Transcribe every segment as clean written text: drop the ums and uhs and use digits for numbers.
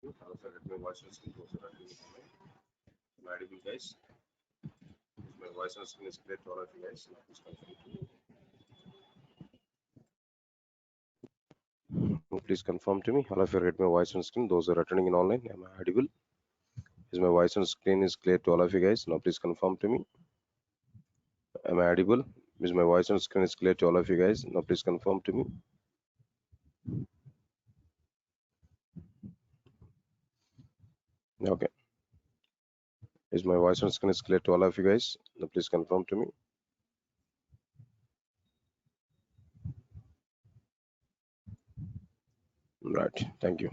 Hello, sir. Let my voice on screen. Am I audible, guys? My voice on screen is clear to all of you guys. Now, please confirm to me. All of you get my voice on screen. Those who are attending in online, am I audible? Is my voice on screen is clear to all of you guys? Now, please confirm to me. Am I audible? Is my voice on screen is clear to all of you guys? Now, please confirm to me. Okay. Is my voice on screen is clear to all of you guys? Now, please confirm to me. Right. Thank you.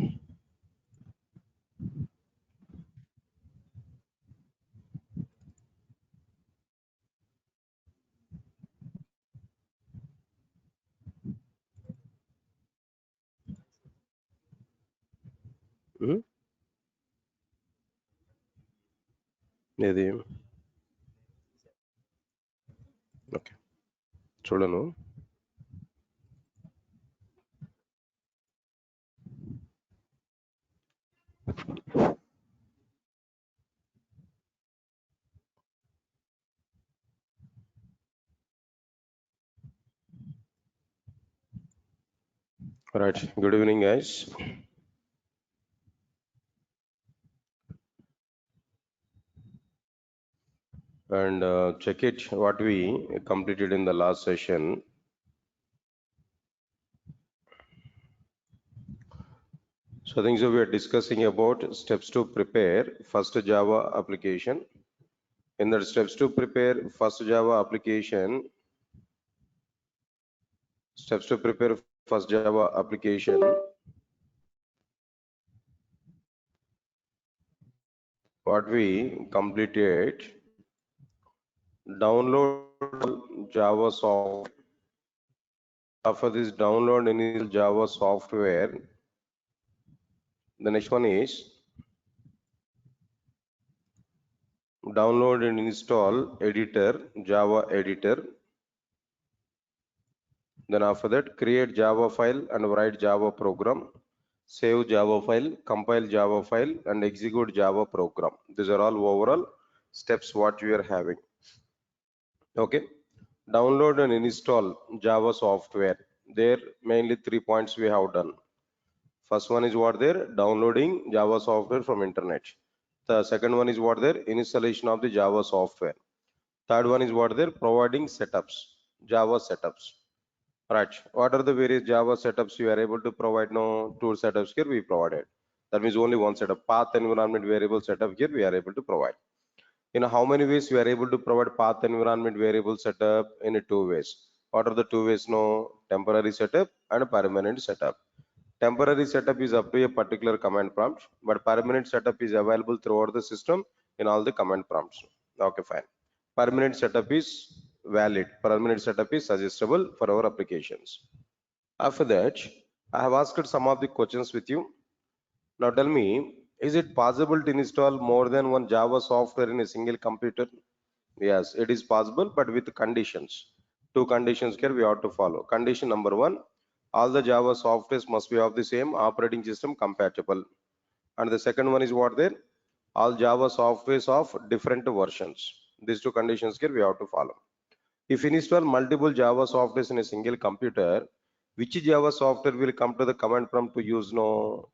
ఏది okay చూడను Right. Good evening, guys. And check it what we completed in the last session. So things we are discussing about steps to prepare first Java application. In the steps to prepare first Java application, steps to prepare first Java application. What we completed, download Java software. After this download initial Java software, the next one is download and install editor, Java editor. Then after that, create Java file and write Java program, save Java file, compile Java file, and execute Java program. These are all overall steps what we are having. Okay. Download and install Java software. There mainly 3 points we have done. First one is what there, downloading Java software from internet. The second one is what there, installation of the Java software. Third one is what there, providing setups, Java setups. Right. What are the various Java setups you are able to provide? No, tool setups here we provided. That means only one setup. Path environment variable setup here we are able to provide. In how many ways we are able to provide path environment variable setup? In 2 ways. What are the 2 ways? No, temporary setup and permanent setup. Temporary setup is up to a particular command prompt, but permanent setup is available throughout the system in all the command prompts. Okay, fine. Permanent setup is valid. Permanent setup is suggestible for our applications. After that, I have asked some of the questions with you. Now tell me, is it possible to install more than one Java software in a single computer? Yes, it is possible, but with conditions. 2 conditions here we have to follow. Condition number 1, all the Java softwares must be of the same operating system compatible. And the second one is what there? All Java softwares of different versions. These 2 conditions here we have to follow. If you install multiple Java softwares in a single computer, which Java software will come to the command prompt to use? No.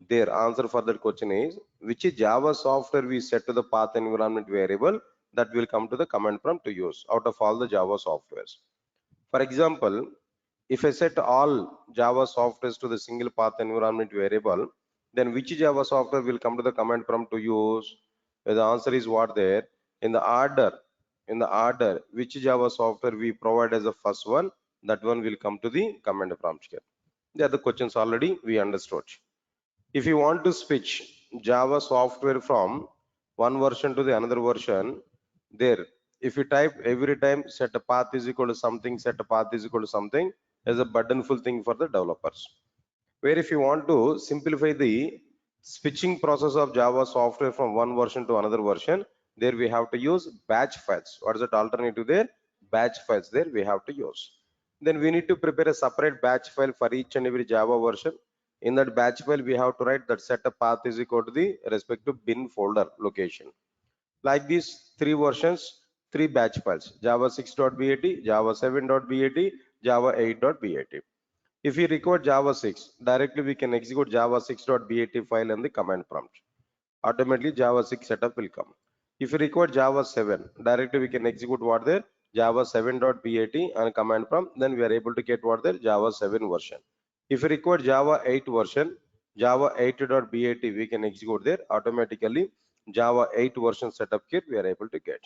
Their answer for that question is, which Java software we set to the path environment variable that will come to the command prompt to use out of all the Java softwares. For example, if I set all Java softwares to the single path environment variable, then which Java software will come to the command prompt to use? The answer is what there? In the order, which Java software we provide as the first one, that one will come to the command prompt here. The other questions already we understood. If you want to switch Java software from one version to the another version, there, if you type every time set a path is equal to something, set a path is equal to something, is a burdenful thing for the developers. Where if you want to simplify the switching process of Java software from one version to another version, there we have to use batch files. What is that alternative there? Batch files there we have to use. Then we need to prepare a separate batch file for each and every Java version. In that batch file, we have to write that setup path is equal to the respective bin folder location. Like these three versions, three batch files: Java 6.bat, Java 7.bat, Java 8.bat. If we record Java 6, directly we can execute Java 6.bat file in the command prompt. Automatically Java 6 setup will come. If you record Java 7, directly we can execute what there Java 7.bat and command prompt, then we are able to get what there Java 7 version. If you record Java 8 version, Java 8.bat we can execute there automatically. Java 8 version setup kit we are able to get.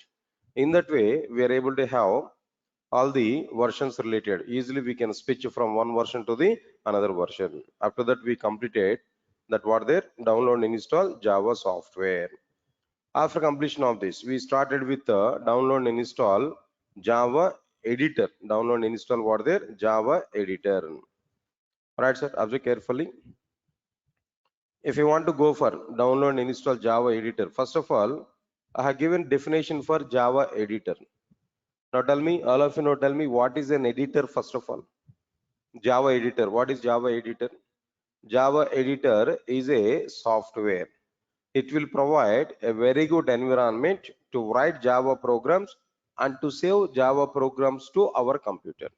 In that way, we are able to have all the versions related. Easily we can switch from one version to the another version. After that, we completed that what there download and install Java software. After completion of this, we started with the download and install Java editor. Download and install what there Java editor. Right, sir, observe carefully. If you want to go for download and install Java editor, first of all, I have given definition for Java editor. Now tell me, all of you know, tell me what is an editor first of all. Java editor. What is Java editor? Java editor is a software. It will provide a very good environment to write Java programs and to save Java programs to our computer.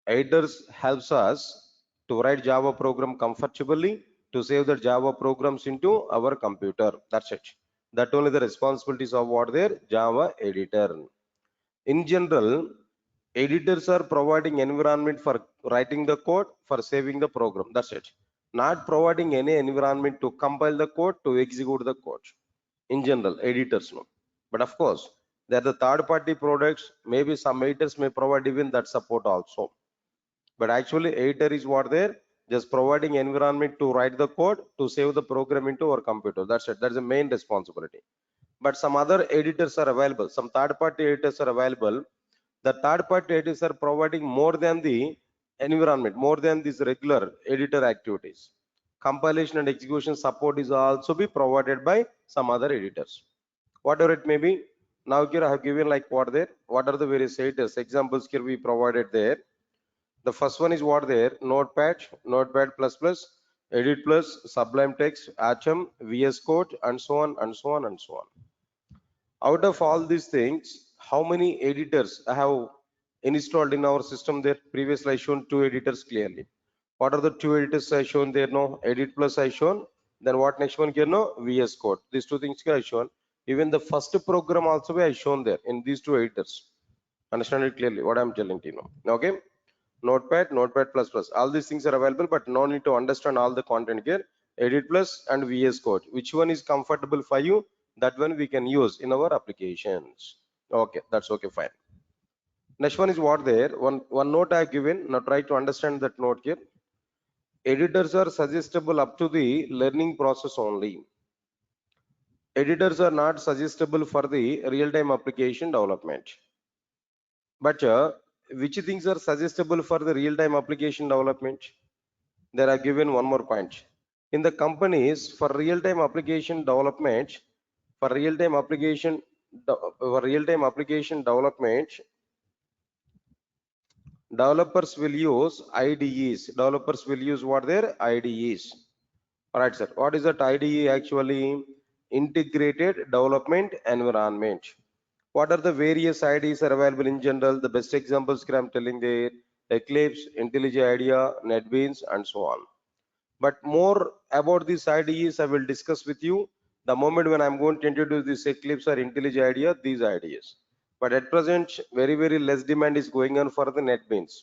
Editors helps us to write Java program comfortably, to save the Java programs into our computer. That's it. That only the responsibilities of what their Java editor. In general, editors are providing environment for writing the code, for saving the program. That's it. Not providing any environment to compile the code, to execute the code. In general, editors know. But of course, they are the third-party products. Maybe some editors may provide even that support also. But actually, editor is what they're just providing environment to write the code, to save the program into our computer. That's it. That's the main responsibility. But some other editors are available. Some third-party editors are available. The third-party editors are providing more than the environment, more than these regular editor activities. Compilation and execution support is also be provided by some other editors. Whatever it may be, now here I have given like what are the various editors. Examples here we provided there. The first one is what there, Notepad, Notepad++, Edit Plus, Sublime Text, Atom, VS Code, and so on and so on and so on. Out of all these things, how many editors I have installed in our system there? Previously I shown two editors clearly. What are the two editors I shown there? No, Edit Plus I shown. Then what next one here? No, VS Code. These two things I shown. Even the first program also I shown there in these two editors. Understand it clearly what I'm telling to you now. Okay. Notepad, Notepad++. All these things are available, but no need to understand all the content here. Edit Plus and VS Code. Which one is comfortable for you? That one we can use in our applications. Okay, that's okay, fine. Next one is what there. One note I have given. Now try to understand that note here. Editors are suggestible up to the learning process only. Editors are not suggestible for the real-time application development. But which things are suggestible for the real-time application development? There are given one more point. In the companies for real-time application development, for real-time application development, developers will use IDEs. Developers will use what their IDEs. All right, sir. What is that IDE actually? Integrated Development Environment. What are the various IDEs are available in general? The best examples I'm telling there: Eclipse, IntelliJ IDEA, NetBeans, and so on. But more about these IDEs I will discuss with you the moment when I'm going to introduce this Eclipse or IntelliJ IDEA, these IDEs. But at present, very less demand is going on for the NetBeans.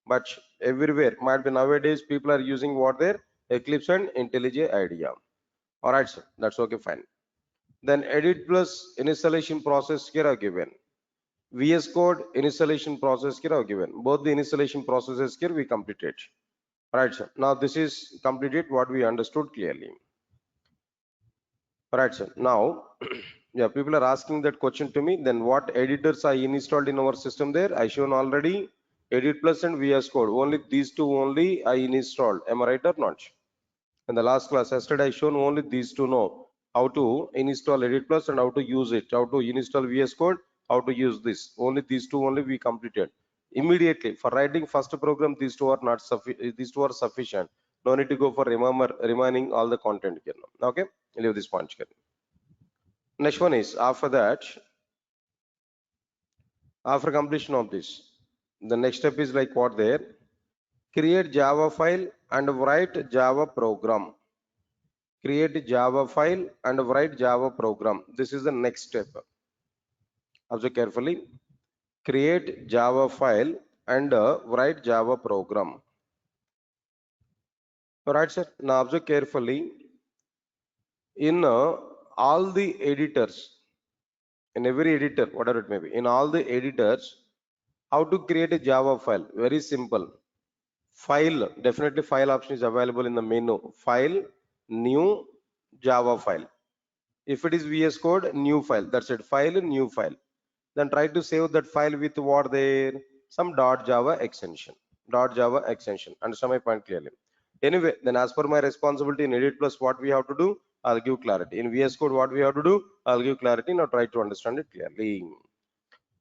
But everywhere, might be nowadays, people are using what their Eclipse and IntelliJ IDEA. All right, sir, that's okay, fine. Then Edit Plus installation process here are given. VS Code installation process here are given. Both the installation processes here we completed. Right, sir. Now this is completed what we understood clearly. Right, sir. Now, yeah, people are asking that question to me. Then what editors I installed in our system there? I shown already Edit Plus and VS Code. Only these two only I installed. Am I right or not? In the last class yesterday, I shown only these two. Know how to install Edit Plus and how to use it. How to install VS Code. How to use this. Only these two only we completed. Immediately for writing first program, these two are not sufficient. These two are sufficient. No need to go for remaining all the content here now. Okay, leave this point here. Next one is after that, after completion of this, the next step is like what there, create Java file and write Java program. Create Java file and write Java program. This is the next step. Observe carefully. Create Java file and write Java program. Alright, sir. Now observe carefully. In all the editors, in every editor, whatever it may be, in all the editors, how to create a Java file? Very simple. File, definitely file option is available in the menu. File, new Java file. If it is VS Code, new file. That's it. File, new file. Then try to save that file with what there? Some .java extension. .java extension. Understand my point clearly? Anyway, then as per my responsibility in Edit Plus, what we have to do, I'll give clarity. In VS Code, what we have to do, I'll give clarity. Now try to understand it clearly.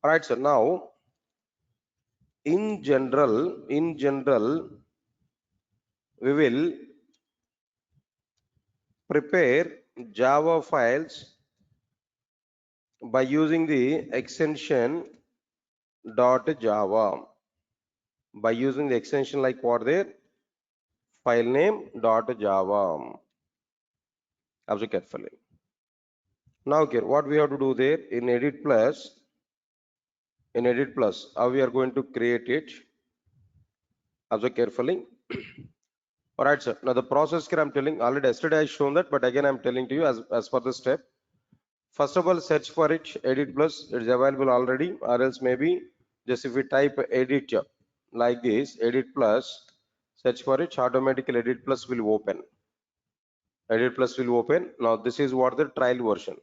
All right, so now in general, we will prepare Java files by using the extension .java. By using the extension like what there? File name .java. Observe carefully. Now here, what we have to do there in Edit Plus, how we are going to create it? Observe carefully. All right, sir. Now the process here I'm telling, already yesterday I shown that, but again I'm telling to you as per the step. First of all, search for it, Edit Plus. It is available already, or else maybe just if we type Edit like this, Edit Plus, search for it, automatically Edit Plus will open. Edit Plus will open. Now this is what the trial version.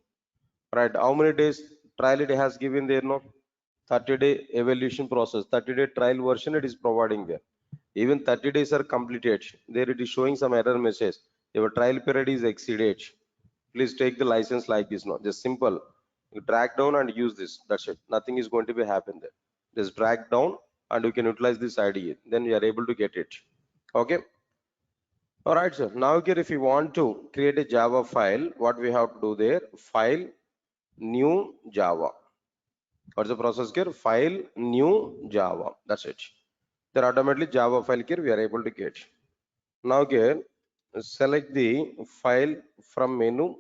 Right? How many days trial it has given there? No, 30-day evaluation process. 30-day trial version it is providing there. Even 30 days are completed. There it is showing some error message. Your trial period is exceeded. Please take the license like this. No, just simple. You drag down and use this. That's it. Nothing is going to be happen there. Just drag down and you can utilize this IDE. Then you are able to get it. Okay. All right, sir. Now here, if you want to create a Java file, what we have to do there? File, new Java. What's the process here? File, new Java. That's it. Then automatically Java file here we are able to get. Now here, select the file from menu.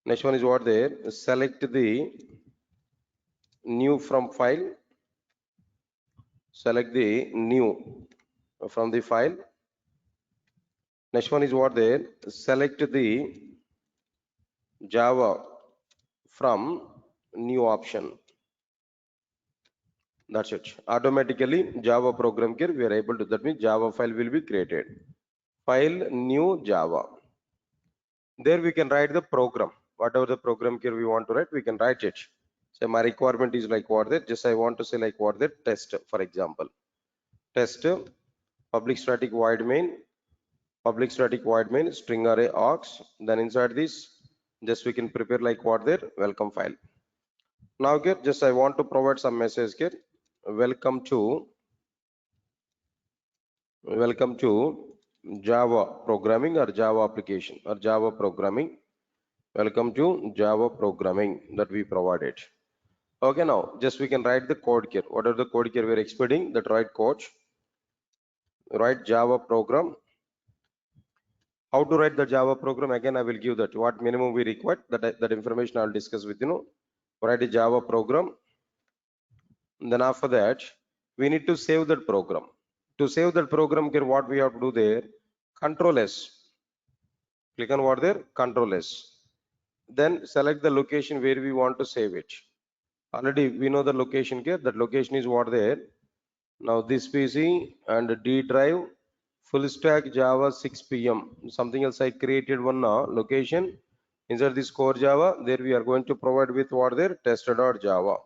Next one is what there? Select the new from file. Select the new from the file. Next one is what there? Select the Java from new option. That's it. Automatically Java program here we are able to, that means Java file will be created. File, new Java. There we can write the program. Whatever the program here we want to write, we can write it. So my requirement is like what there, just I want to say like what there, test, for example. Test, public static void main, string array aux. Then inside this, just we can prepare like what there, welcome file. Now here, just I want to provide some message here. Welcome to Java programming or Java application or Java programming. Welcome to Java programming that we provided. Okay, now just we can write the code here. What are the code here we are expecting? That write code, write Java program. How to write the Java program? Again, I will give that what minimum we require. That information I'll discuss with you. Write a Java program. And then after that, we need to save that program. To save that program here, what we have to do there? Control S. Click on what there? Control S. Then select the location where we want to save it. Already we know the location here. That location is what there. Now this PC and D drive, full stack Java 6 PM. Something else I created one location. Inside this core Java, there we are going to provide with what there? Tester.java.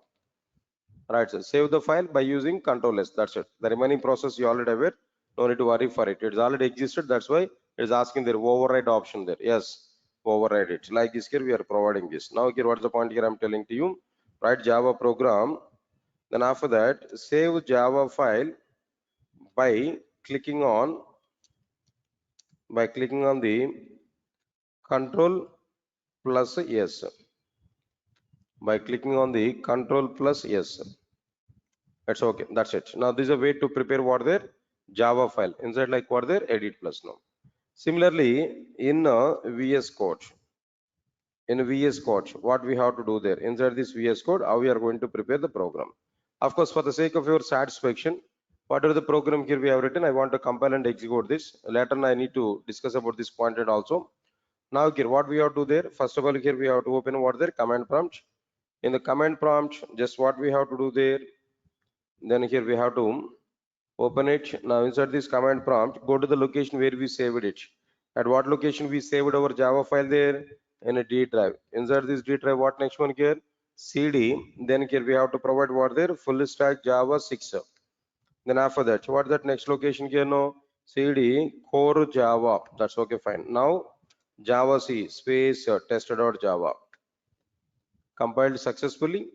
Right, so save the file by using Control S. That's it. The remaining process you already have it. No need to worry for it. It's already existed. That's why it is asking their override option there. Yes, override it. Like this here, we are providing this. Now here, what's the point here? I'm telling to you. Write Java program. Then after that, save Java file by clicking on the control plus yes. By clicking on the control plus yes. That's okay. That's it. Now this is a way to prepare what their Java file inside like what their edit plus now. Similarly, in VS Code, what we have to do there inside this VS Code, how we are going to prepare the program. Of course, for the sake of your satisfaction, whatever the program here we have written, I want to compile and execute this. Later, I need to discuss about this pointed also. Now here, what we have to do there? First of all, here we have to open what there command prompt. In the command prompt, just what we have to do there. Then here we have to open it. Now inside this command prompt, go to the location where we saved it. At what location we saved our Java file there? In a D drive. Inside this D drive, what next one here? CD. Then here we have to provide what there? Full stack Java 6. Then after that, what that next location here? No, CD core Java. That's okay, fine. Now Java C space test.java. Compiled successfully.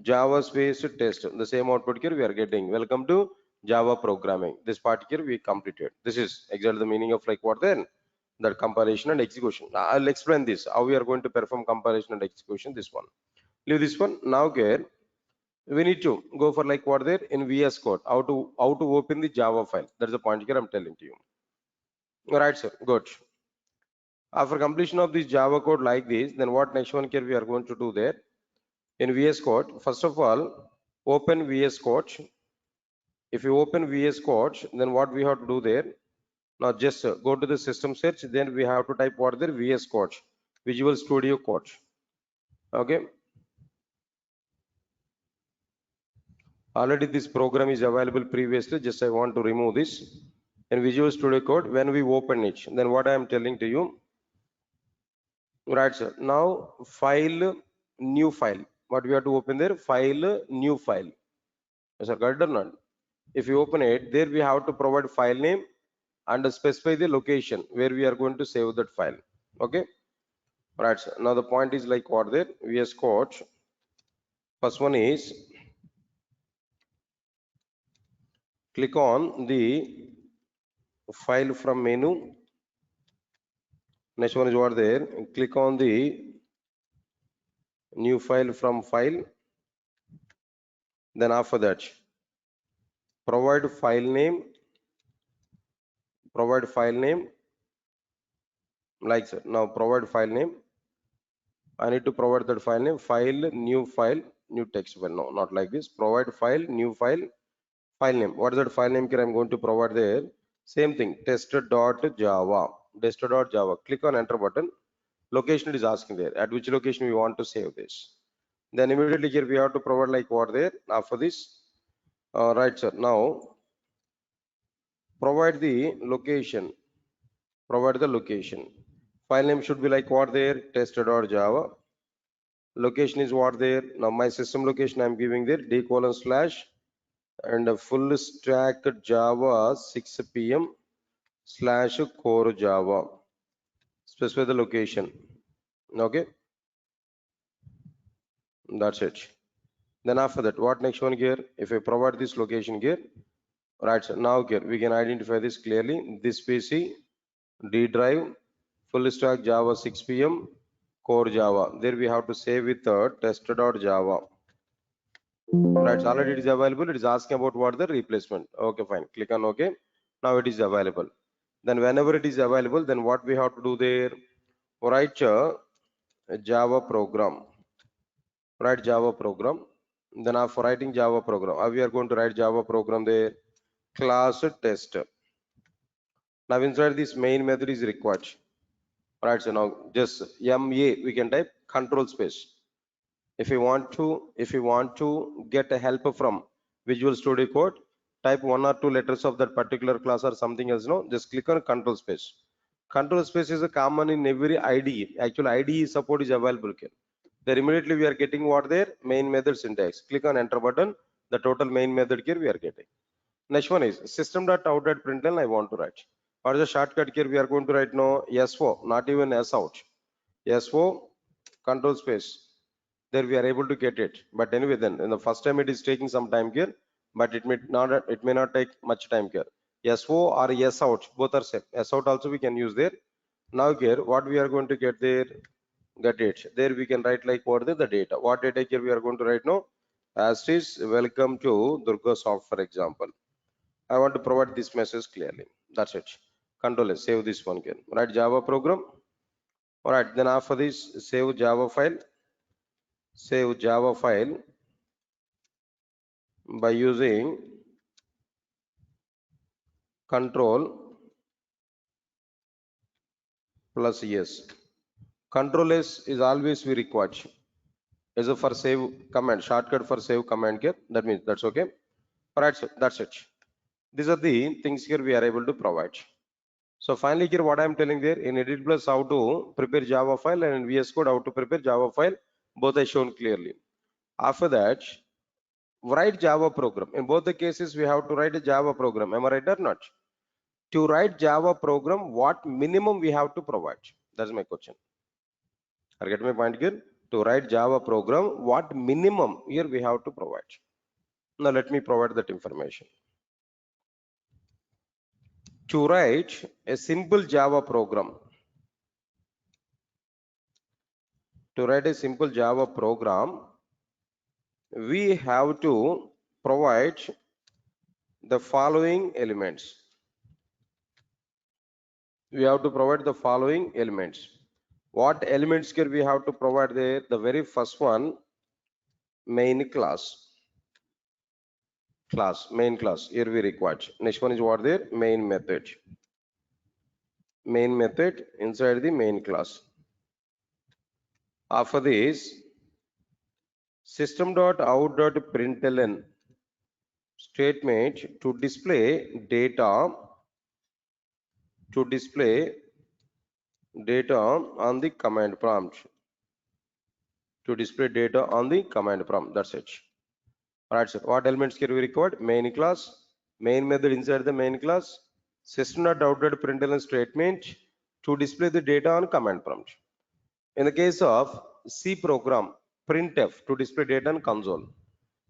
Java space test. The same output here we are getting. Welcome to Java programming. This part here we completed. This is exactly the meaning of like what then? That compilation and execution. Now, I'll explain this. How we are going to perform compilation and execution. This one. Leave this one. Now here we need to go for like what there in VS Code. How to open the Java file. That's the point here I'm telling to you. All right, sir. Good. After completion of this Java code like this, then what next one here we are going to do there? In VS Code, first of all, open VS Code. If you open VS Code, then what we have to do there? Now just go to the system search, then we have to type what there VS Code, Visual Studio Code. Okay. Already this program is available previously. Just I want to remove this. In Visual Studio Code, when we open it, then what I am telling to you, right, sir? Now file, new file. What we have to open there? File, new file. Yes, sir, got it or not? If you open it, there we have to provide file name and specify the location where we are going to save that file. Okay, right, sir. Now the point is like what there? VS Code. First one is click on the file from menu. Next one is what there? Click on the new file from file. Then after that, provide file name. Provide file name. Like sir. Now provide file name. I need to provide that file name. File, new text file. No, not like this. Provide file, new file name. What is that file name here? I'm going to provide there. Same thing. Test.java. Test.java. Click on enter button. Location it is asking there. At which location we want to save this. Then immediately here we have to provide like what there. After this, right sir. Now provide the location. Provide the location. File name should be like what there. Test.java. Location is what there. Now my system location I'm giving there. D:/ and a full stack Java 6 p.m. / core Java. Specify the location. Okay, that's it. Then after that, what next one here? If I provide this location here, right? So now here we can identify this clearly. This PC, D drive, full stack Java 6 p.m. core Java. There we have to save with test.java. Right, so already it is available. It is asking about what the replacement. Okay, fine. Click on OK. Now it is available. Then whenever it is available, then what we have to do there? Write a Java program. Write Java program. Then after writing Java program, we are going to write Java program there. Class test. Now inside this main method is required. Right, so now just MA we can type control space. If you want to get a help from Visual Studio Code, type 1 or 2 letters of that particular class or something else. No, just click on control space. Control space is a common in every IDE. Actually, IDE support is available here. There immediately we are getting what there main method syntax. Click on enter button. The total main method here we are getting. Next one is system.out.println. I want to write. What is the shortcut here? We are going to write no SO, not even S out. SO control space. There we are able to get it. But anyway, then in the first time it is taking some time here, but it may not take much time here. SO or S out, both are same. S out also we can use there. Now here, what we are going to get there? Get it. There we can write like what is the data. What data here we are going to write now? As is welcome to Durgasoft, for example. I want to provide this message clearly. That's it. Control S, save this one here. Write Java program. All right, then after this, save Java file. Save Java file by using control plus S. Control S is always we require. Is a for save command, shortcut for save command here. That means that's okay. All right, so that's it. These are the things here we are able to provide. So finally here what I am telling there in edit plus how to prepare Java file and in VS Code how to prepare Java file, both are shown clearly. After that, write Java program. In both the cases we have to write a Java program. Am I right or not? To write Java program, what minimum we have to provide? That's my question. I get my point here. To write Java program, what minimum here we have to provide? Now let me provide that information. To write a simple Java program, we have to provide the following elements. We have to provide the following elements. What elements here we have to provide there? The very first one, main class. Main class. Here we require. Next one is what there? Main method. Main method inside the main class. After this, system.out.println statement to display data on the command prompt. That's it. Alright, sir. What elements can we record? Main class, main method inside the main class, system.out.println statement to display the data on command prompt. In the case of C program, printf to display data on console.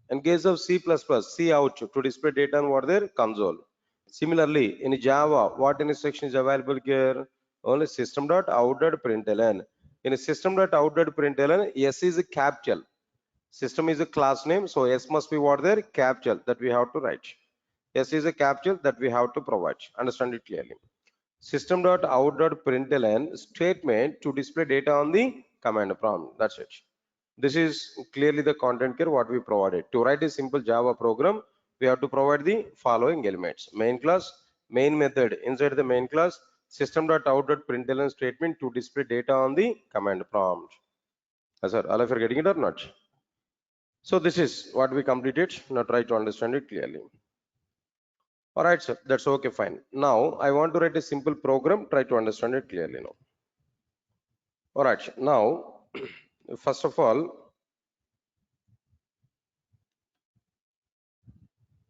In case of C++, cout to display data on what there? Console. Similarly, in Java, what instruction is available here? Only system.out.println. In system.out.println, S is a capital. System is a class name, so S must be what there? Capital, that we have to write. S is a capital that we have to provide. Understand it clearly. System.out.println statement to display data on the command prompt. That's it. This is clearly the content here what we provided. To write a simple Java program, we have to provide the following elements: main class, main method inside the main class, system.out.println statement to display data on the command prompt. Sir, all of you are getting it or not? So this is what we completed. Now try to understand it clearly. All right, sir, that's okay, fine. Now I want to write a simple program. Try to understand it clearly now. All right, now first of all,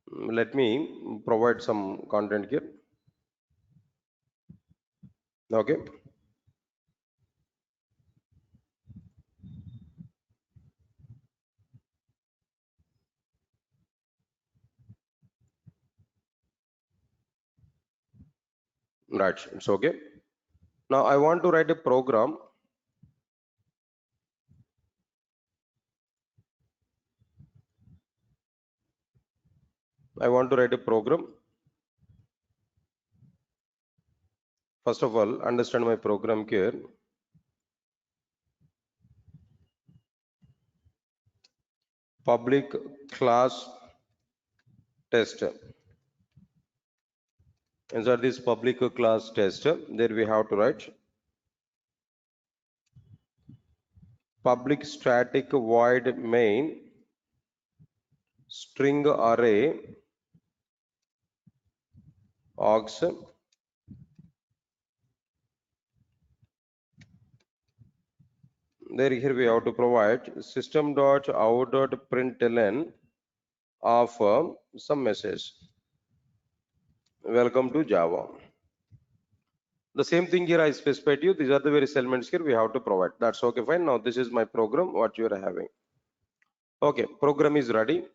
let me provide some content here. Okay. Right, it's okay. Now I want to write a program. First of all, understand my program here. Public class test. Inside this public class test, there we have to write public static void main string array args. There here we have to provide system.out.println of some message. Welcome to Java. The same thing here I specified you. These are the various elements here we have to provide. That's okay, fine. Now this is my program, what you are having. Okay, program is ready.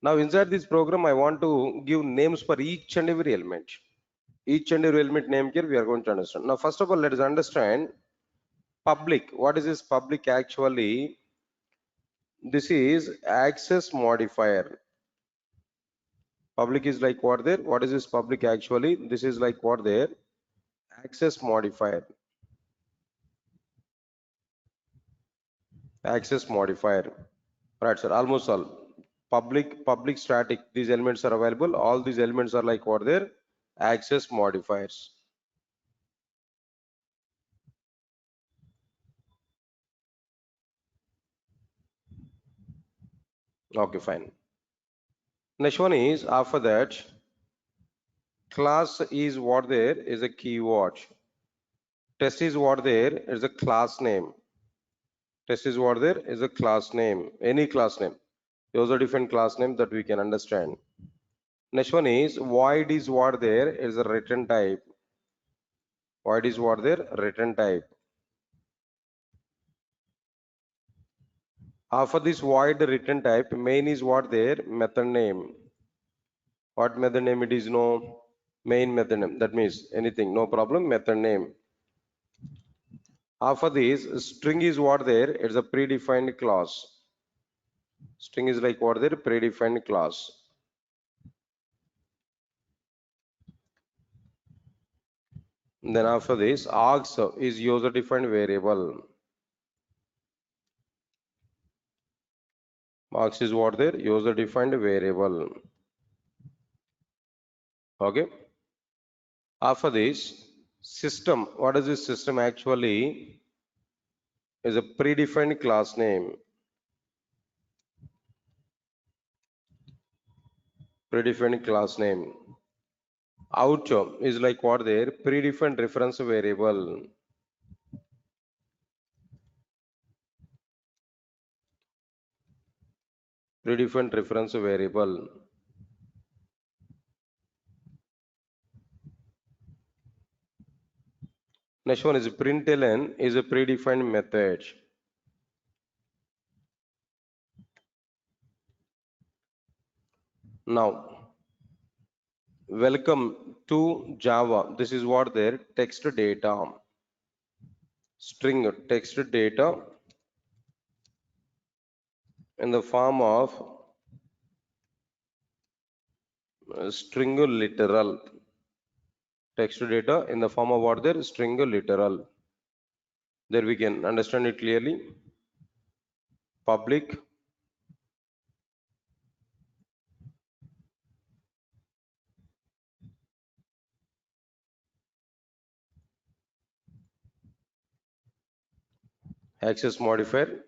Now inside this program, I want to give names for each and every element. Each and every element name here we are going to understand. Now first of all, let us understand public. What is this public actually? This is access modifier. Public is like what there? What is this public actually? This is like what there? Access modifier. Access modifier. Right, sir. Almost all. Public static. These elements are available. All these elements are like what there? Access modifiers. Okay, fine. Next one is after that, class is what there is a keyword. Test is what there is a class name. Test is what there is a class name. Any class name. Those are different class names that we can understand. Next one is void is what there is a return type. Void is what there return type. After this void return type, main is what there method name. What method name it is? No main method name. That means anything, no problem. Method name. After this, string is what there? It's a predefined class. String is like what there? Predefined class. Then after this, args is user defined variable. Args is what there? User defined variable. Okay. After this, system. What is this system actually? Is a predefined class name. Predefined class name. Out is like what there? Predefined reference variable. Predefined reference variable. Next one is println is a predefined method. Now, welcome to Java. This is what their text data. String text data in the form of string literal. Text data in the form of what there string literal. There we can understand it clearly. Public access modifier.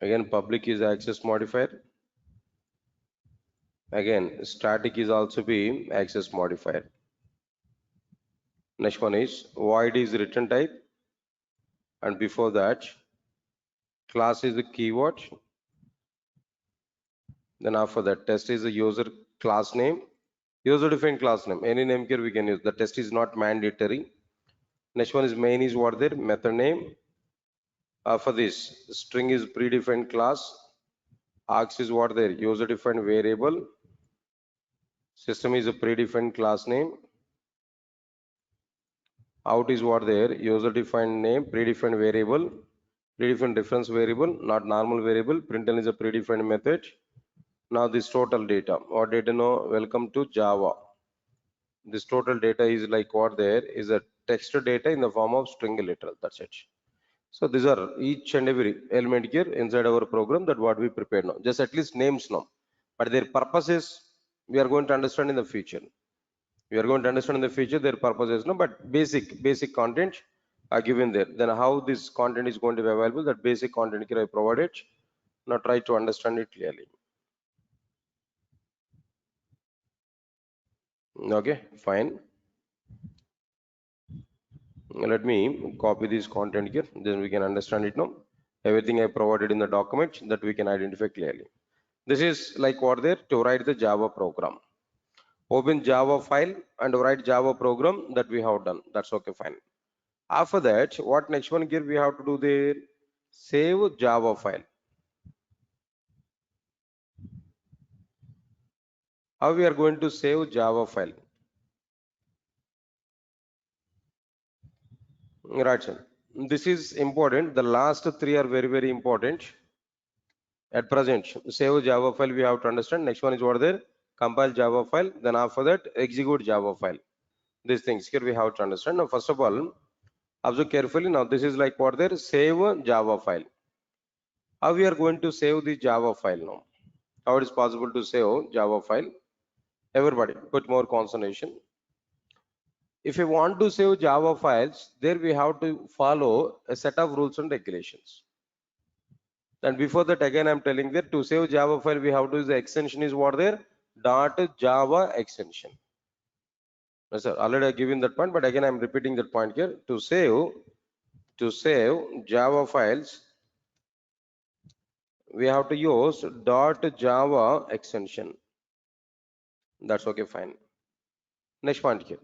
Again, public is access modifier. Again, static is also be access modifier. Next one is void is return type, and before that, class is the keyword. Then after that, test is the user class name. User defined class name. Any name here we can use. The test is not mandatory. Next one is main is what there method name. For this, string is predefined class. Args is what there user defined variable. System is a predefined class name. Out is what there user defined name, predefined variable, predefined reference variable, not normal variable. Println is a predefined method. Now this total data. What data? No, welcome to Java. This total data is like what there is a text data in the form of string literal. That's it. So these are each and every element here inside our program that what we prepared now. Just at least names now, but their purposes we are going to understand in the future. We are going to understand in the future their purposes no, but basic content are given there. Then how this content is going to be available? That basic content here I provided. Now try to understand it clearly. Okay, fine. Let me copy this content here, then we can understand it now. Everything I provided in the document that we can identify clearly. This is like what there to write the Java program. Open Java file and write Java program that we have done. That's okay, fine. After that, what next one here we have to do there? Save Java file. How we are going to save Java file? Right, sir. This is important. The last three are very, very important. At present, save Java file we have to understand. Next one is what there? Compile Java file. Then after that, execute Java file. These things here we have to understand. Now, first of all, observe carefully. Now, this is like what there? Save Java file. How we are going to save the Java file now? How it is possible to save Java file? Everybody, put more concentration. If you want to save Java files, there we have to follow a set of rules and regulations. And before that, again, I'm telling that to save Java file, we have to use the extension is what there? .java extension. Yes, sir. Already I given that point, but again, I'm repeating that point here. To save Java files, we have to use .java extension. That's okay, fine. Next point here.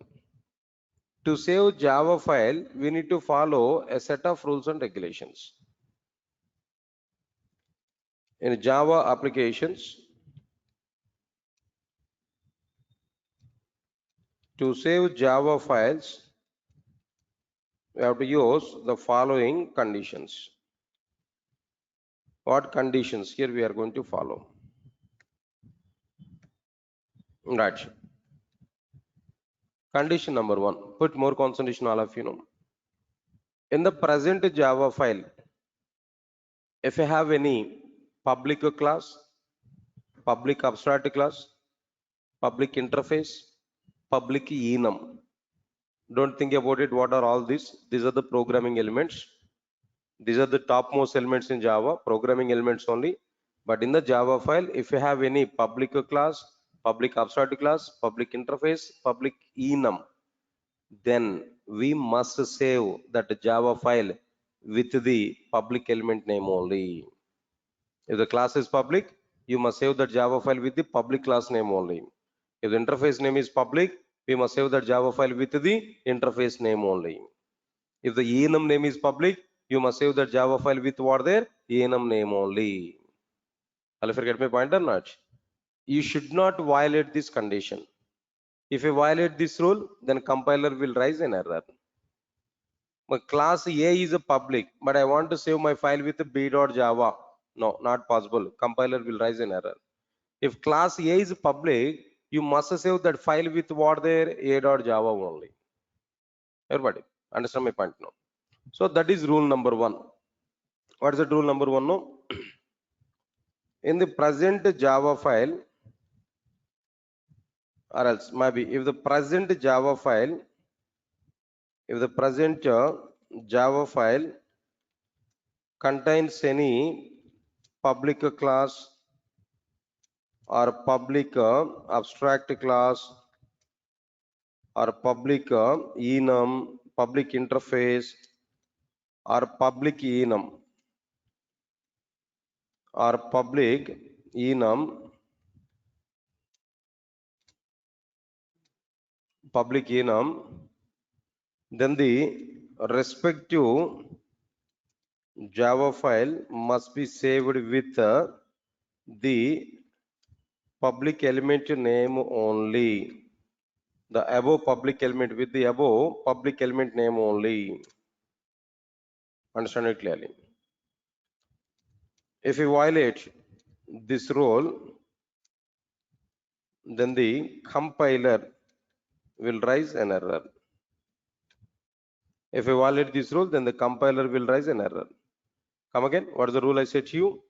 To save Java file, we need to follow a set of rules and regulations. In Java applications, to save Java files, we have to use the following conditions. What conditions here we are going to follow? Right. Condition number one. Put more concentration, all of you know. In the present Java file, if you have any public class, public abstract class, public interface, public enum. Don't think about it. What are all these? These are the programming elements. These are the topmost elements in Java, programming elements only. But in the Java file, if you have any public class, public abstract class, public interface, public enum, then we must save that Java file with the public element name only. If the class is public, you must save that Java file with the public class name only. If the interface name is public, we must save that Java file with the interface name only. If the enum name is public, you must save that Java file with what there? Enum name only. Will you forget my point or not? You should not violate this condition. If you violate this rule, then compiler will raise an error. My class A is a public, but I want to save my file with b.java. No, not possible. Compiler will raise an error. If class A is public, you must save that file with what there? A.java only. Everybody, understand my point now? So that is rule number one. What is the rule number one? No? In the present Java file, or else maybe if the present Java file, if the present Java file contains any public class or public abstract class or public enum, public interface or public enum or public enum, public enum, then the respective Java file must be saved with the public element name only. The above public element with the above public element name only. Understand it clearly. If you violate this rule, then the compiler will raise an error. If you violate this rule, then the compiler will raise an error. Come again. What is the rule I said to you?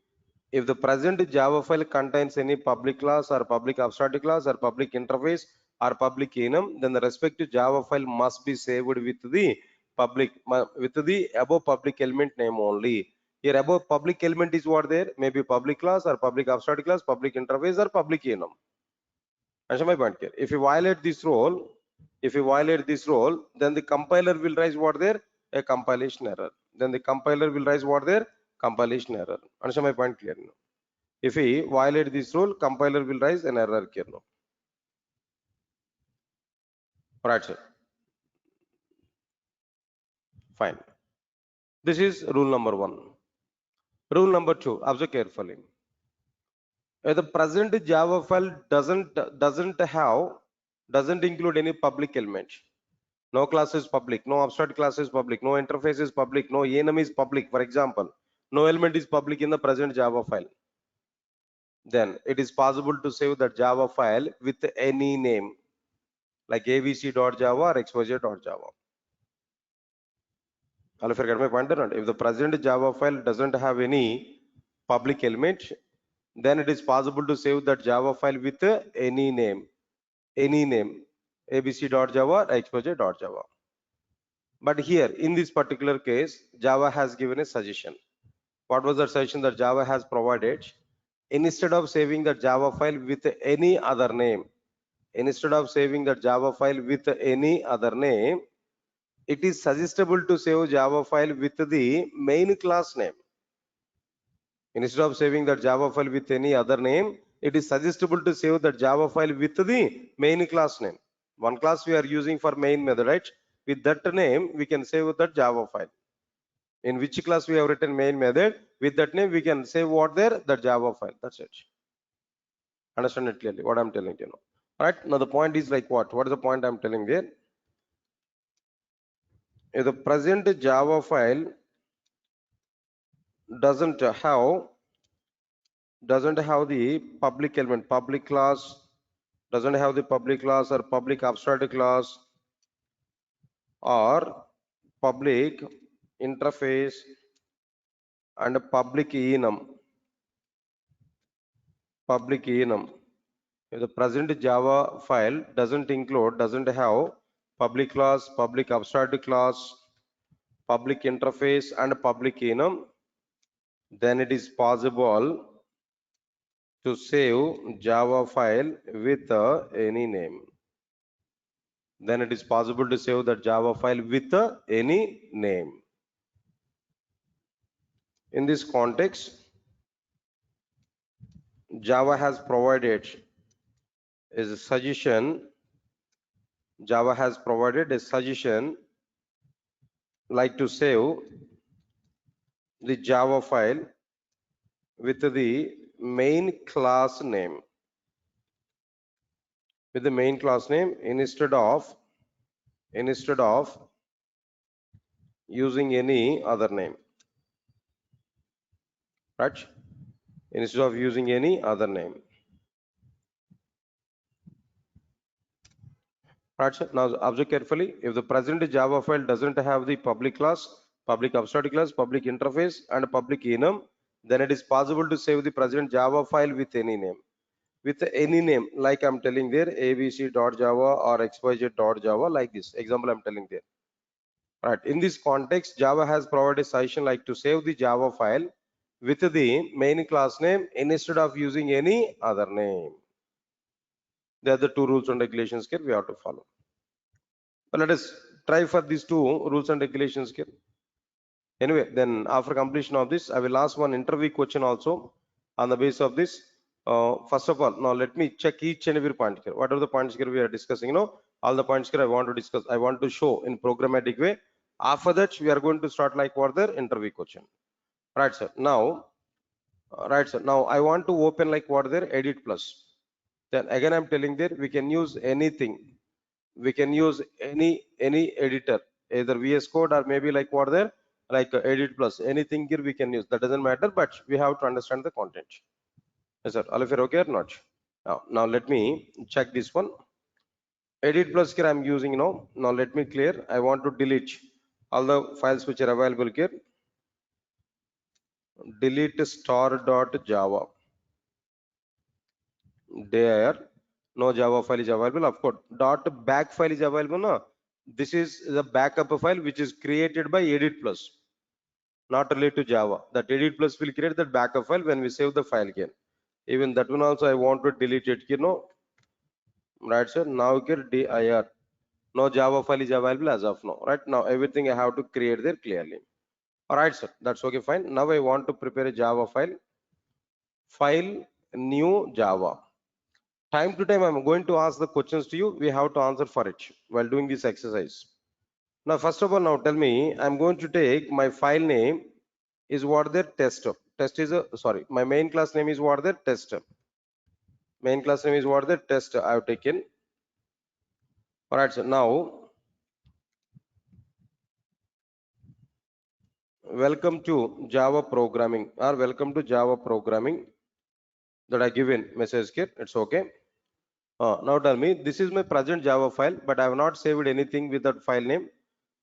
If the present Java file contains any public class or public abstract class or public interface or public enum, then the respective Java file must be saved with the above public element name only. Here above public element is what there? Maybe public class or public abstract class, public interface or public enum. Understand my point here? If you violate this rule, then the compiler will raise what there? A compilation error. Then the compiler will raise what there? Compilation error. Understand my point clear now? If we violate this rule, compiler will raise an error here now. Right, sir. Fine. This is rule number one. Rule number two, observe carefully. The present Java file doesn't include any public element. No class is public, no abstract class is public, no interface is public, no enum is public, for example. No element is public in the present Java file. Then it is possible to save the Java file with any name like abc.java or xyz.java. I'll forget my point or not. If the present Java file doesn't have any public element, then it is possible to save that Java file with any name, abc.java or xyz.java. But here in this particular case, Java has given a suggestion. What was the suggestion that Java has provided? Instead of saving the Java file with any other name, instead of saving the Java file with any other name, it is suggestible to save Java file with the main class name. Instead of saving that Java file with any other name, it is suggestible to save that Java file with the main class name. One class we are using for main method, right? With that name, we can save that Java file. In which class we have written main method, with that name, we can save what there, the Java file. That's it. Understand it clearly, what I'm telling you now. All right, now the point is like what? What is the point I'm telling there? If the present Java file doesn't have the public element, public class, doesn't have the public class or public abstract class or public interface and public enum. If the present Java file doesn't have public class, public abstract class, public interface and public enum, then it is possible to save Java file with any name. Then it is possible to save that Java file with any name. In this context, Java has provided a suggestion. Java has provided a suggestion like to save the Java file with the main class name. With the main class name instead of using any other name. Right? Instead of using any other name. Right, sir. Now observe carefully. If the present Java file doesn't have the public class, public abstract class, public interface, and public enum, then it is possible to save the present Java file with any name. With any name, like I'm telling there, abc.java or xyz.java, like this. Example I'm telling there. Right. In this context, Java has provided a suggestion like to save the Java file with the main class name instead of using any other name. There are the two rules and regulations here we have to follow. But let us try for these two rules and regulations here. Anyway, then after completion of this, I will ask one interview question also on the basis of this. First of all, now let me check each and every point here. What are the points here we are discussing? You know, all the points here I want to discuss. I want to show in programmatic way. After that, we are going to start like further interview question. Right, sir. Now, I want to open like what there edit plus. Then again, I'm telling there we can use anything. We can use any editor, either VS Code or maybe like what there like edit plus, anything here we can use. That doesn't matter, but we have to understand the content. Yes, sir. All of you okay or not? Now let me check this one. Edit plus here I'm using now. Now let me clear. I want to delete all the files which are available here. Delete star.java. There no Java file is available. Of course, dot back file is available. No, this is the backup file which is created by edit plus, not related to Java. That edit plus will create that backup file when we save the file again. Even that one also I want to delete it. You know, right, sir? Now here dir. No Java file is available as of now. Right now, everything I have to create there clearly. All right, sir. That's okay. Fine. Now I want to prepare a Java file. File new Java. Time to time I'm going to ask the questions to you. We have to answer for it while doing this exercise. Now first of all, now tell me, I'm going to take my file name is what their test. Test is a sorry, my main class name is what their test. Main class name is what? The test I have taken. All right, so now welcome to Java programming, or welcome to Java programming, that I given message here. It's okay. Now tell me, this is my present Java file, but I have not saved anything with that file name.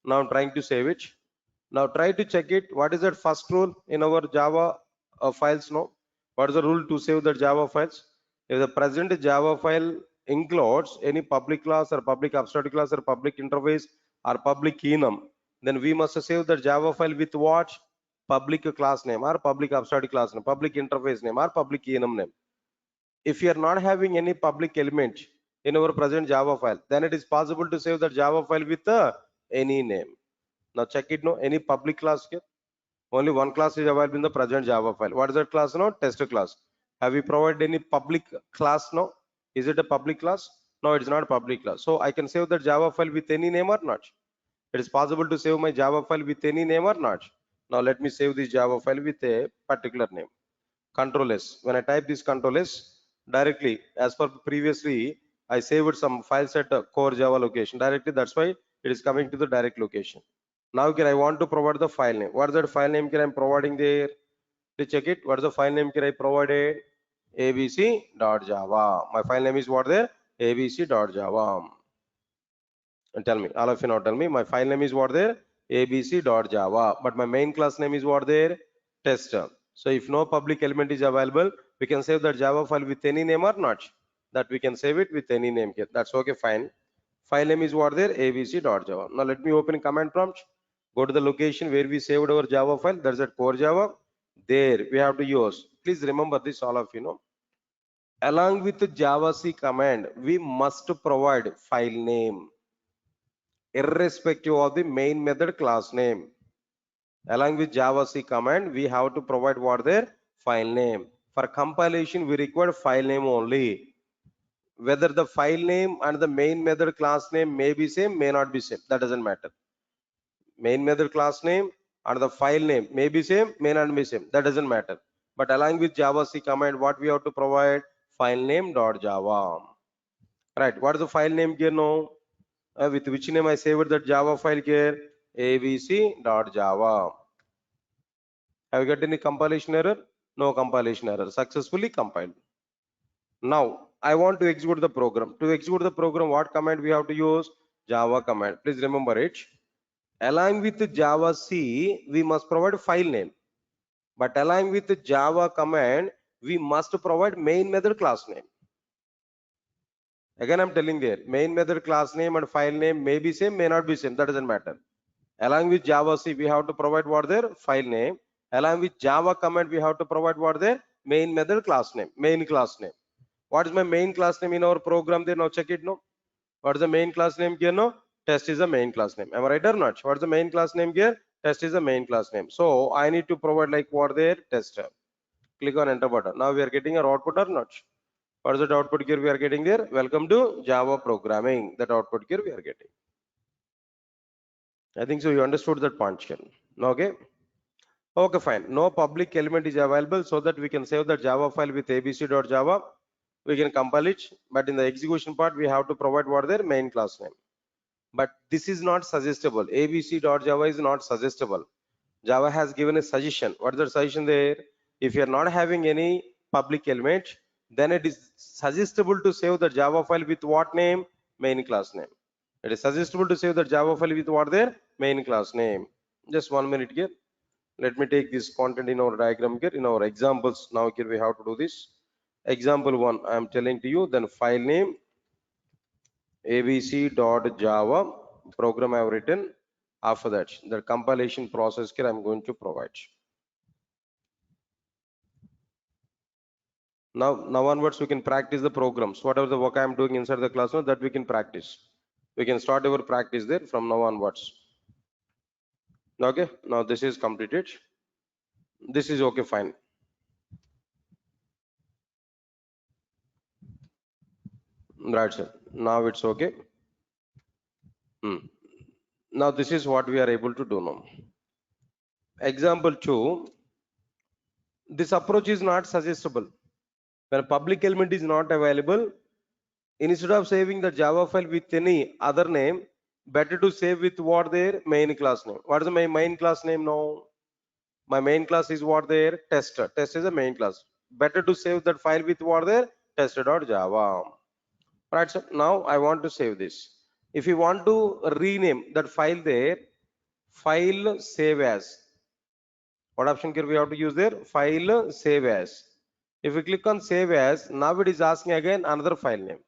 Now I'm trying to save it. Now try to check it. What is that first rule in our Java files now? What is the rule to save the Java files? If the present Java file includes any public class or public abstract class or public interface or public enum, then we must save the Java file with what? Public class name or public abstract class name, public interface name or public enum name. If you are not having any public element in our present Java file, then it is possible to save the Java file with any name. Now check it now, any public class here. Only one class is available in the present Java file. What is that class now? Test class. Have we provided any public class now? Is it a public class? No, it's not a public class. So I can save the Java file with any name or not? It is possible to save my Java file with any name or not? Now let me save this Java file with a particular name. Control S. When I type this Control S, directly, as per previously, I saved some files at core Java location. Directly, that's why it is coming to the direct location. Now here I want to provide the file name. What is that file name here I'm providing there? To check it, what is the file name here I provided? abc.java. My file name is what there? abc.java. And tell me, all of you now tell me, my file name is what there? abc.java. But my main class name is what there? Tester. So if no public element is available, we can save that Java file with any name or not? That we can save it with any name here. That's okay, fine. File name is what there? abc.java. Now let me open command prompt. Go to the location where we saved our Java file. That's at core Java. There we have to use. Please remember this, all of you know. Along with the Java C command, we must provide file name irrespective of the main method class name. Along with Java C command, we have to provide what their file name. For compilation, we require file name only. Whether the file name and the main method class name may be same, may not be same. That doesn't matter. Main method class name and the file name may be same, may not be same. That doesn't matter. But along with Java C command, what we have to provide? File name dot Java. Right. What is the file name here now? With which name I saved that Java file here? abc.java. Have you got any compilation error? No compilation error. Successfully compiled. Now I want to execute the program. To execute the program, what command we have to use? Java command. Please remember it. Along with Java C, we must provide file name. But along with the Java command, we must provide main method class name. Again, I'm telling there, main method class name and file name may be same, may not be same. That doesn't matter. Along with Java C, we have to provide what their file name. Along with Java command, we have to provide what their main method class name, main class name. What is my main class name in our program there? Now check it now. What is the main class name here? No, test is the main class name. Am I right or not? What is the main class name here? Test is the main class name. So I need to provide like what there? Tester. Click on enter button. Now we are getting our output or not? What is the output here we are getting there? Welcome to Java programming. That output here we are getting. I think so you understood that point here. Okay. Okay, fine. No public element is available so that we can save the Java file with abc.java. We can compile it, but in the execution part, we have to provide what their main class name. But this is not suggestible. abc.java is not suggestible. Java has given a suggestion. What is the suggestion there? If you are not having any public element, then it is suggestible to save the Java file with what name? Main class name. It is suggestible to save the Java file with what their main class name. Just 1 minute here. Let me take this content in our diagram here, in our examples. Now here we have to do this. Example 1, I am telling to you, then file name abc.java, program I have written. After that, the compilation process here I am going to provide. Now onwards we can practice the programs. Whatever the work I am doing inside the classroom, that we can practice. We can start our practice there from now onwards. Okay, now this is completed. This is okay, fine. Right, sir. Now it's okay. Now this is what we are able to do now. Example 2. This approach is not suggestible. When a public element is not available, instead of saving the Java file with any other name, better to save with what their main class name. What is my main class name now? My main class is what their tester. Test is a main class. Better to save that file with what their tester.java. Right, so now I want to save this. If you want to rename that file there, file save as. What option here we have to use there? File save as. If we click on save as, now it is asking again another file name.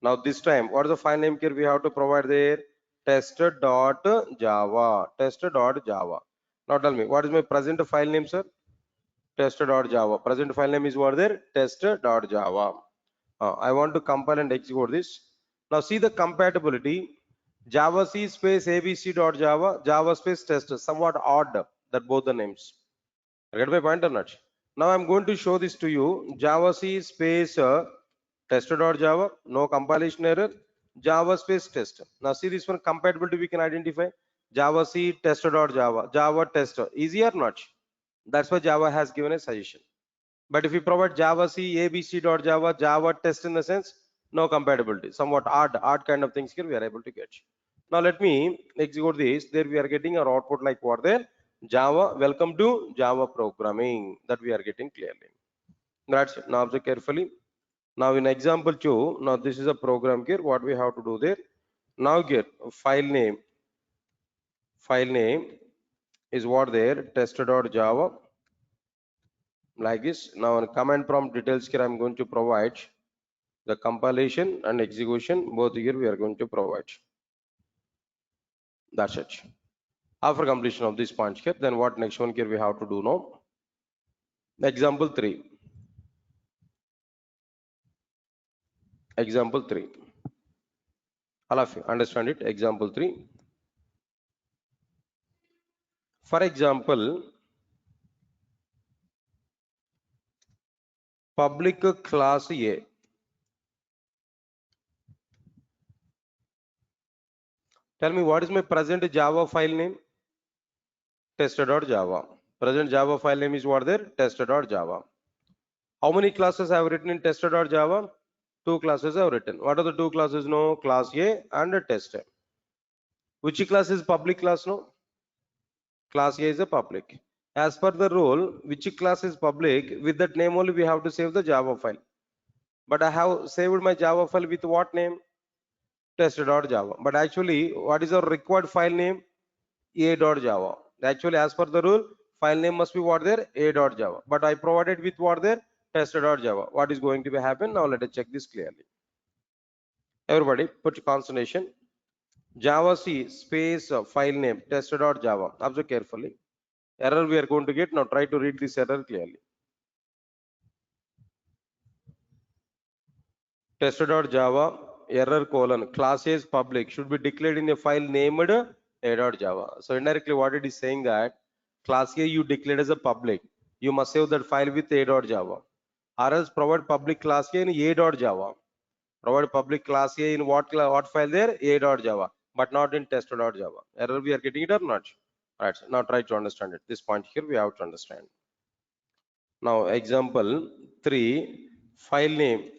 Now this time, what is the file name here we have to provide there? Tester.java. Tester.java. Now tell me, what is my present file name, sir? Tester.java. Present file name is what there? Tester.java. I want to compile and execute this. Now see the compatibility. Java C space abc.java, Java space tester. Somewhat odd that both the names. Get my point or not? Now I'm going to show this to you. Java C space tester.java, no compilation error. Java space test. Now see this one compatibility we can identify. Java C tester.java, Java tester. Easy or not? That's why Java has given a suggestion. But if you provide Java C abc.java, Java test in the sense, no compatibility. Somewhat odd kind of things here we are able to get. Now let me execute this. There we are getting our output like what there? Java, welcome to Java programming, that we are getting clearly. That's it. Now observe carefully. Now in example 2, now this is a program here. What we have to do there? Now get file name is what there? Tester.java. Like this. Now in command prompt details here I'm going to provide the compilation and execution, both here we are going to provide. That's it. After completion of this point here, then what next one here we have to do now? Example 3. Example 3. All of you understand it? Example 3. For example, public class A. Tell me what is my present Java file name? Tester.java. Present Java file name is what there? Tester.java. How many classes I have written in tester.java? 2 classes I have written. What are the 2 classes? No, class A and a tester. Which class is public class? No, class A is a public. As per the rule, which class is public, with that name only we have to save the Java file. But I have saved my Java file with what name? Tester.java. But actually, what is our required file name? A.java. Actually, as per the rule, file name must be what there? A.java. But I provided with what there? Tester.java. What is going to be happen? Now let us check this clearly. Everybody put concentration. Java C space file name tester.java. Observe carefully. Error we are going to get. Now try to read this error clearly. Tester.java error colon class A is public should be declared in a file named a.java. So indirectly what it is saying that class A you declared as a public. You must save that file with a.java. Or else provide public class A in a.java. Provide public class A in what file there? A.java, but not in tester.java. Error we are getting it or not? Right. Now try to understand it. This point here we have to understand. Now example 3, file name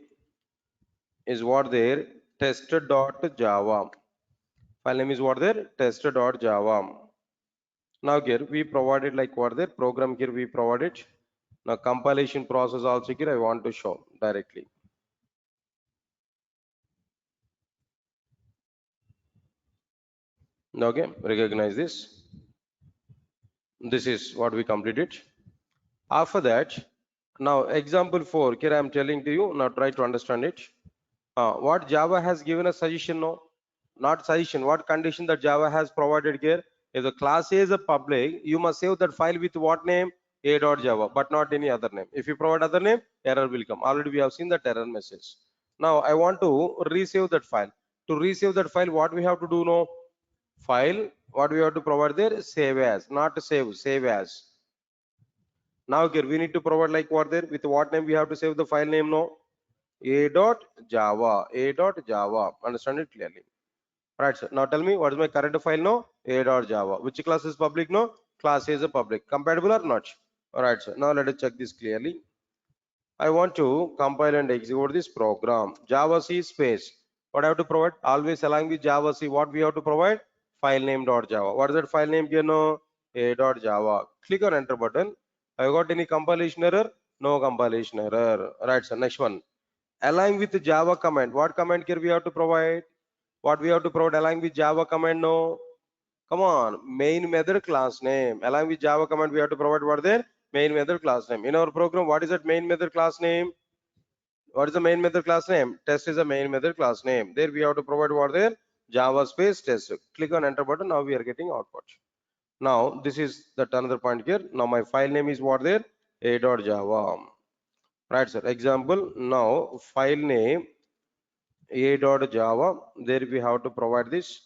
is what there? Tester.java. File name is what there? Tester.java. Now here we provided like what there? Program here we provided. Now compilation process also here I want to show directly. Okay, recognize this. This is what we completed. After that, now example 4 here I am telling to you. Now try to understand it. What Java has given a suggestion? No, not suggestion. What condition that Java has provided here? If the class A is a public, you must save that file with what name? A.java, but not any other name. If you provide other name, error will come. Already we have seen that error message. Now I want to resave that file. To resave that file, what we have to do now? File, what we have to provide there? Save as, not save, save as. Now here we need to provide like what there? With what name we have to save the file name now? A.java, A.java. Understand it clearly. Right, sir. Now tell me what is my current file now? A.java. Which class is public now? Class A is a public. Compatible or not? Alright, sir. Now let us check this clearly. I want to compile and execute this program. Java C space. What I have to provide? Always along with Java C, what we have to provide? File name dot Java. What is that file name? You know, a dot Java. Click on enter button. Have you got any compilation error? No compilation error. Right, so next one. Align with Java command. What command here we have to provide? What we have to provide align with Java command? No. Come on, main method class name. Along with Java command, we have to provide what there? Main method class name. In our program, what is that main method class name? What is the main method class name? Test is a main method class name. There we have to provide what there? Java space test. Click on enter button. Now we are getting output. Now this is that another point here. Now my file name is what there? A.java. Right, sir. Example. Now file name a.java. There we have to provide this.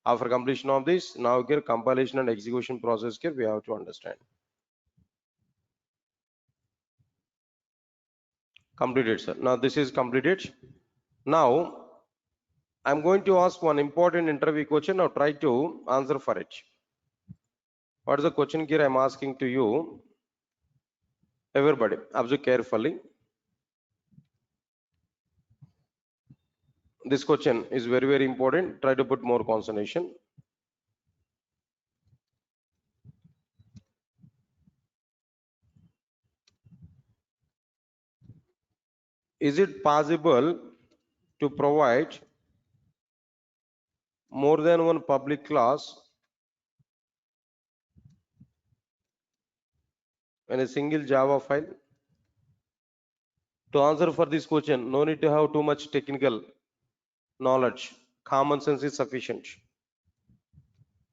After completion of this, now here compilation and execution process here we have to understand. Completed, sir. Now this is completed. Now I'm going to ask one important interview question. Now try to answer for it. What is the question here I'm asking to you? Everybody, observe carefully. This question is very, very important. Try to put more concentration. Is it possible to provide more than one public class in a single Java file? To answer for this question, no need to have too much technical knowledge. Common sense is sufficient.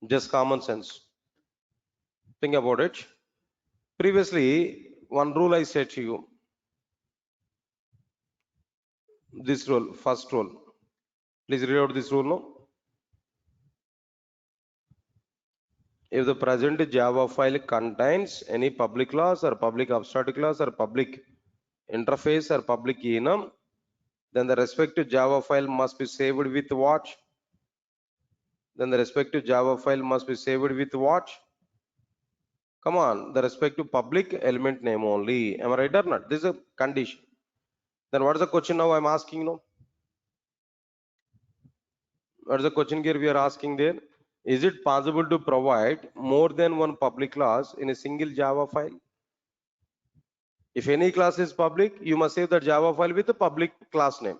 Just common sense. Think about it. Previously, one rule I said to you. This rule, first rule. Please read out this rule now. If the present Java file contains any public class or public abstract class or public interface or public enum, then the respective Java file must be saved with what? Then the respective Java file must be saved with what? Come on, the respective public element name only. Am I right or not? This is a condition. Then what is the question now I'm asking now? What is the question here we are asking there? Is it possible to provide more than one public class in a single Java file? If any class is public, you must save the Java file with the public class name.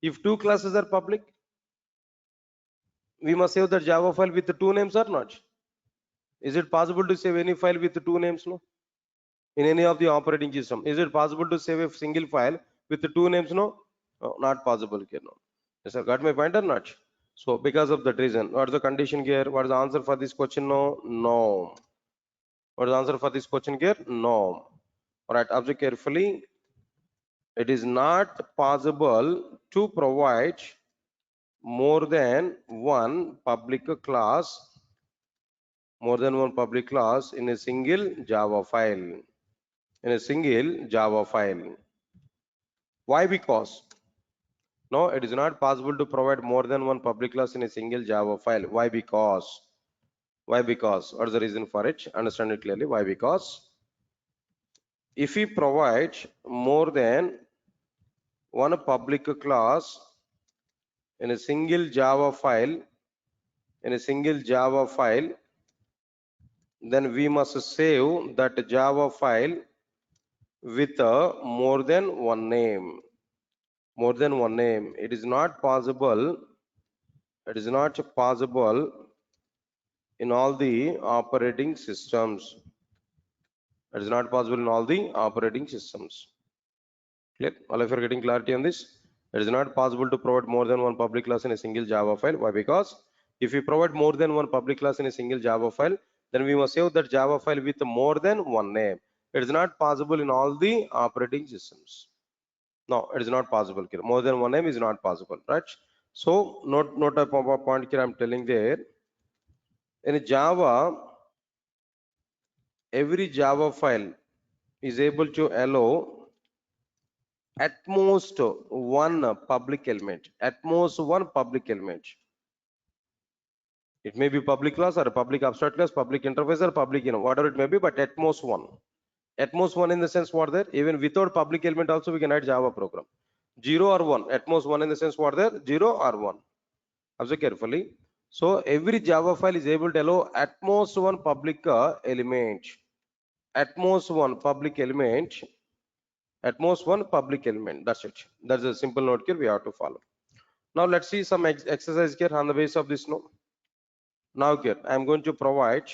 If two classes are public, we must save the Java file with the two names or not? Is it possible to save any file with the two names? No. In any of the operating system, is it possible to save a single file with the two names? No, no, not possible here. No. Yes, sir. Got my point or not? So because of that reason, what is the condition here? What is the answer for this question? No, no. What is the answer for this question here? No. All right, observe carefully. It is not possible to provide more than one public class, in a single Java file. Why? Because no, it is not possible to provide more than one public class in a single Java file. Why? Because what is the reason for it? Understand it clearly. Why? Because if we provide more than one public class in a single Java file, then we must save that Java file with more than one name. It is not possible in all the operating systems. Clear? All of you are getting clarity on this? It is not possible to provide more than one public class in a single Java file. Why? Because if we provide more than one public class in a single Java file, then we must save that Java file with more than one name. It is not possible in all the operating systems. No, it is not possible here. More than one name is not possible, right? So note a point here I'm telling there. In Java, every Java file is able to allow at most one public element. It may be public class or a public abstract class, public interface or public, whatever it may be, but at most one. At most one in the sense what there, even without public element also we can write Java program. 0 or 1, at most 1 in the sense what there, 0 or 1. Observe carefully. So every Java file is able to allow at most one public element. At most one public element. At most one public element. That's it. That's a simple note here we have to follow. Now let's see some exercise here on the base of this note. Now here I am going to provide.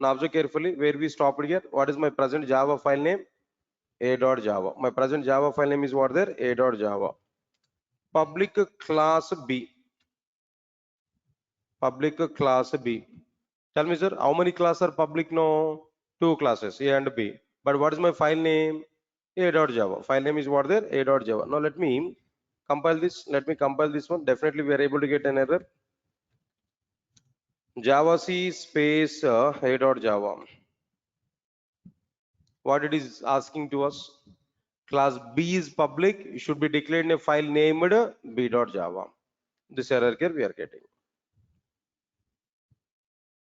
Now observe carefully where we stopped here. What is my present Java file name? A.java. My present Java file name is what there? A.java. Public class B. Public class B. Tell me, sir, how many classes are public? No, two classes, A and B. But what is my file name? A.java. File name is what there? A.java. Now let me compile this. Let me compile this one. Definitely we are able to get an error. Java C space A.java. What it is asking to us? Class B is public, should be declared in a file named b.java. This error here we are getting.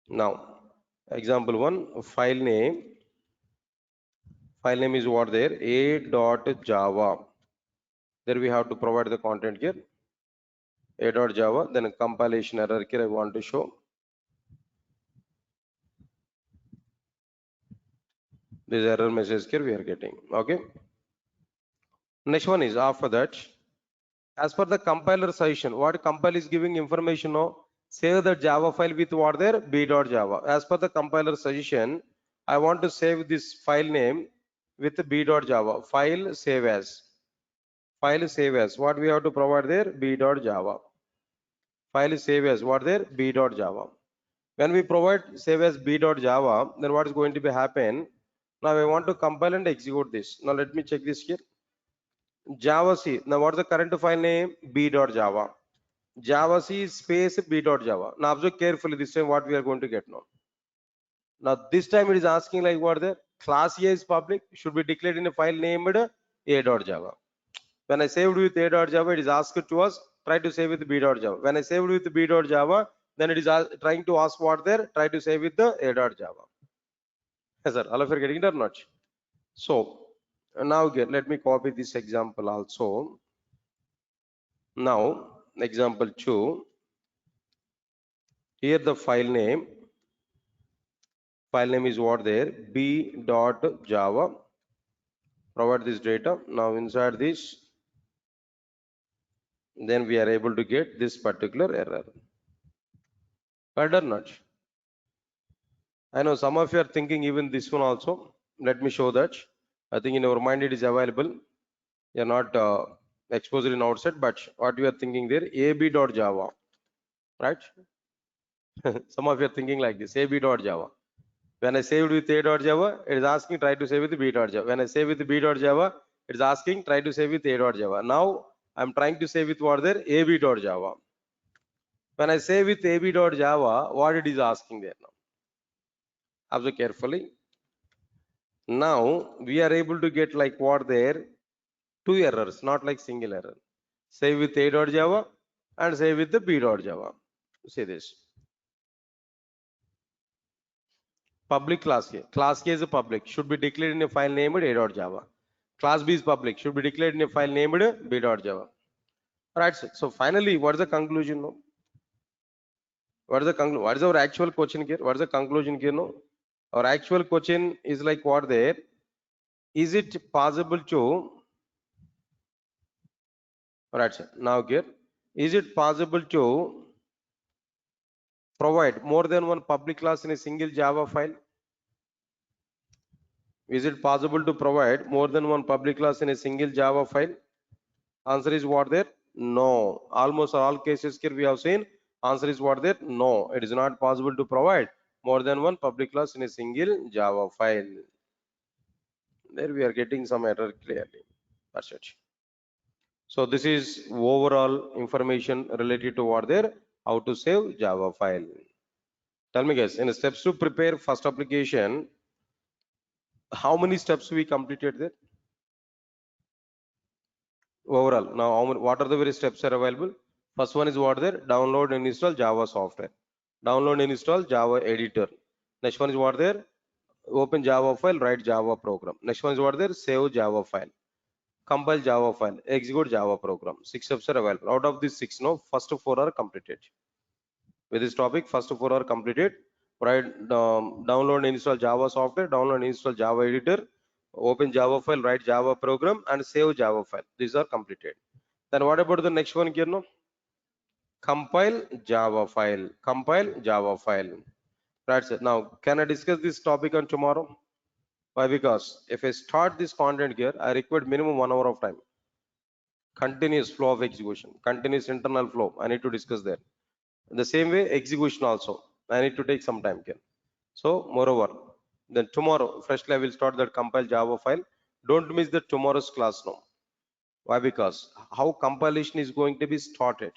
Now, example 1, file name is what there? A.java. There we have to provide the content here. A.java, then a compilation error here I want to show. This error message here we are getting. Okay. Next one is after that. As per the compiler suggestion, what compile is giving information now? Save the Java file with what there? b.java. As per the compiler suggestion, I want to save this file name with b.java. File save as. File save as. What we have to provide there? b.java. File save as. What there? b.java. When we provide save as b.java, then what is going to be happen? Now I want to compile and execute this. Now let me check this here. Java C. Now what is the current file name? b.java. Java C space b.java. Now observe carefully this time what we are going to get now. Now this time it is asking like what there? Class A is public, should be declared in a file named a.java. When I saved with a.java, it is asked to us, try to save with b.java. When I saved with b.java, then it is trying to ask what there? Try to save with the a.java. Yes, sir. All of you are getting it or not? So now again, let me copy this example also. Now example 2. Here the file name is what there? b.java. Provide this data. Now inside this, then we are able to get this particular error. Right or not? I know some of you are thinking even this one also. Let me show that. I think in your mind it is available. You are not exposed in outside, but what you are thinking there? ab.java. Right? Some of you are thinking like this, ab.java. When I saved with a.java, it is asking try to save with b.java. When I save with b.java, it is asking try to save with a.java. Now I'm trying to save with what there? ab.java. When I save with ab.java, what it is asking there now? Observe carefully. Now we are able to get like what there? Two errors, not like single error. Save with a.java and save with the b.java. See this. Public class A. Class A is a public, should be declared in a file named a.java. Class B is public, should be declared in a file named b.java. Right. So finally, what is the conclusion now? What is the conclusion? What is our actual question here? What is the conclusion here? No, our actual question is like what there? Is it possible to? Right. Now here, is it possible to provide more than one public class in a single Java file? Is it possible to provide more than one public class in a single Java file? Answer is what there? No. Almost all cases here we have seen. Answer is what there? No. It is not possible to provide more than one public class in a single Java file. There we are getting some error clearly. That's it. So this is overall information related to what there? How to save Java file. Tell me guys, in the steps to prepare first application, how many steps we completed there? Overall, now what are the various steps are available? First one is what there? Download and install Java software. Download and install Java editor. Next one is what there? open Java file, write Java program. Next one is what there, save Java file, compile Java file, execute Java program. 6 steps are available. Out of these 6, no, first 4 are completed. With this topic, first 4 are completed. Write, download and install Java software, download and install Java editor, open Java file, write Java program, and save Java file. These are completed. Then what about the next one here? No, compile Java file, compile Java file. That's it. Now, can I discuss this topic on tomorrow? Why? Because if I start this content here, I require minimum 1 hour of time. Continuous flow of execution, continuous internal flow. I need to discuss that. In the same way, execution also. I need to take some time here. So, moreover, then tomorrow, freshly I will start that compile Java file. Don't miss the tomorrow's class now. Why? Because how compilation is going to be started.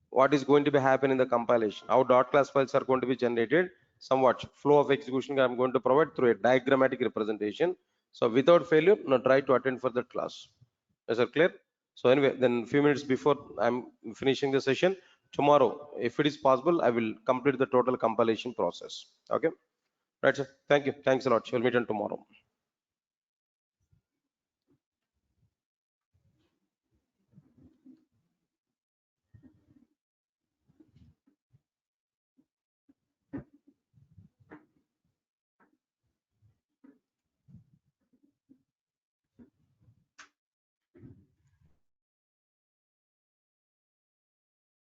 What is going to be happen in the compilation, how dot class files are going to be generated, somewhat flow of execution I'm going to provide through a diagrammatic representation. So without failure, now try to attend for that class. Is that clear? So anyway, then few minutes before I'm finishing the session tomorrow, if it is possible, I will complete the total compilation process. Okay, right, sir. Thank you, thanks a lot. We'll meet on tomorrow.